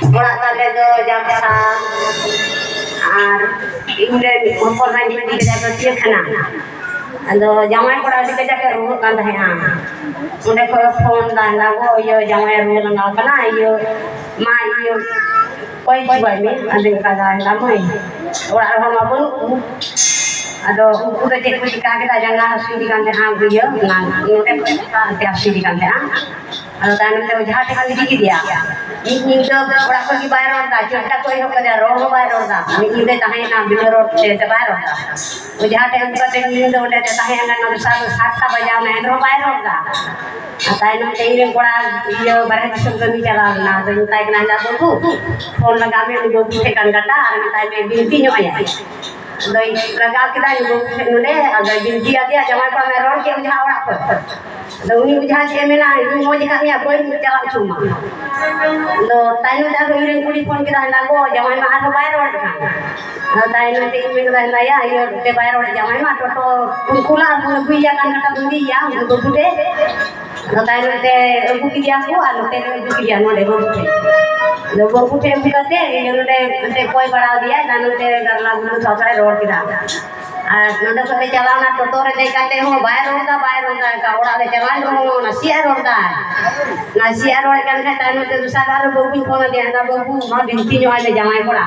orang tadi tu jaksa আর ইংরেজ হপর মাইন্ডি দিকে যাবে চিখানা আদো জামাই পড়া দিকে যাকে রুহ কান ধায়া উনে কো ফোন দানা গো ইয়ো জামাই রুহ না কানা ইয়ো মা ইয়ো কই দিবাই মি আদিন কাদা লামই ওরা আর হমা বল আদো উদে যে কুছি কাকে দা জানা হাসি কান ধায়া গিয়ো না উনে তে হাসি কান ধায়া আদো তাই নতে ঝাটে কান দিকে দিয়া ini tu orang pergi bayar orang, cerita kau yang kerja roh bayar orang, ini tu tahan nak biar roh cerita bayar orang. Ujah teh untuk teh ini tu udah tahan nak nak satu satu bayar nak roh bayar orang. Atai nak teh ini orang dia barang semua ni jalan, nak tu tay kena jalan tu, phone lagi ni tu tekan kata, ada tay ni binti nyo ayah. Doi lagi kita ni tu ni ada binti ada jangan kau meror ke ujah orang apa. Doi ujah sih mana ini mau jika ni apa ini jalan cuma. Lo tayo dah iring kuli phone kita lago jangan mah ada bayar orang. Lo tayo nanti ini kita laya yo te bayar orang jangan mah toto kula buya kan kata bundi ya untuk bude. Lo tayo nanti buki dia aku alo te buki dia no de buki. Lo buki buka te yo nanti koi bada dia dan nanti darla bulu sausai road kita. Nanti kita jalan na toto re dekate ho bayar orang ka orang le jalan ho nasi orang nasi orang kan kata nanti Saudara babu pun dia ada babu mau binti nyo ada jamai pula.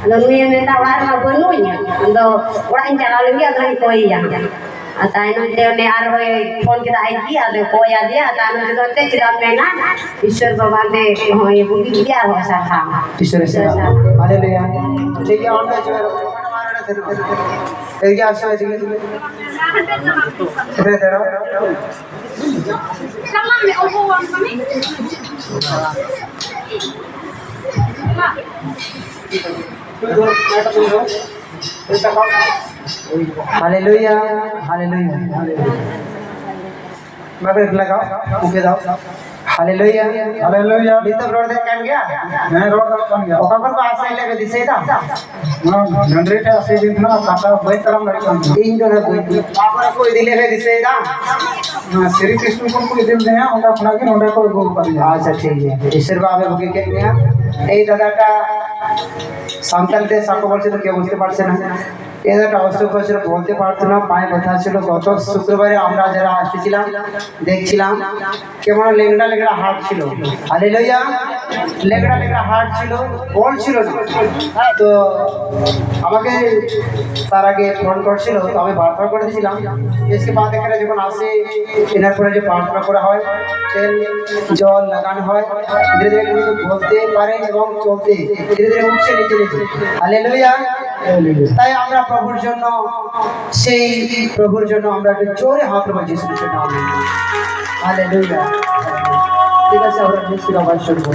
Lalu yang minta orang mau bunuhnya. Lalu orang jalan lagi ada koi yang. Atai nanti ne arwah phone kita aiki ada koi ada. Atai nanti nanti kita mena Ishwar Bhagwan de ho ye buki dia ho sarha. Ishwar sarha. Haleluya. ठीक है और जो है क्या आशा है इधर तेरा sama me obo wan kami hallelujah hallelujah मैं भी लगाओ ओके जाओ हालेलुया हालेलुया बीता रोड दे कान गया मैं रोड कान गया ओका पर आसे लेके दिसे दा जनरेटर आसे दिन ना काटा बई तरम लड़कन इन जो है पापर कोई दिले है दिसे दा श्री कृष्ण को कोई दिल दे ओका अपना के ओंडा को गो कर अच्छा ठीक है ईश्वर बाबे बुके के गया এই দাদাটা সান্তালতে সাকো বলছে তো কেউ বুঝতে পারছে না এদাটা অসুখ হয়েছিল বলতে পারতো না পায়ে ব্যথা ছিল গত শুক্রবারে আমরা যারা আসছিলাম দেখছিলাম কেমন লেংড়া লেংড়া হাট ছিল হালেলুয়া লেংড়া লেংড়া হাট ছিল বল ছিল না তো আমাকে তার আগে ফোন করছিল তো আমি প্রার্থনা করে দিয়েছিলাম इसके बाद এখানে যখন আসে এনার পরে যে প্রার্থনা করা হয় তেল জল লাগানো হয় ধীরে ধীরে কিন্তু বলতে পারে এবং চলতে ধীরে ধীরে উঠছে নিচে নিচে হালেলুয়া তাই আমরা প্রভুর জন্য সেই প্রভুর জন্য আমরা একটু জোরে হাত বাজিয়ে শুনতে নাম হালেলুয়া ঠিক আছে আমরা নিশ্চিত আবার শুনবো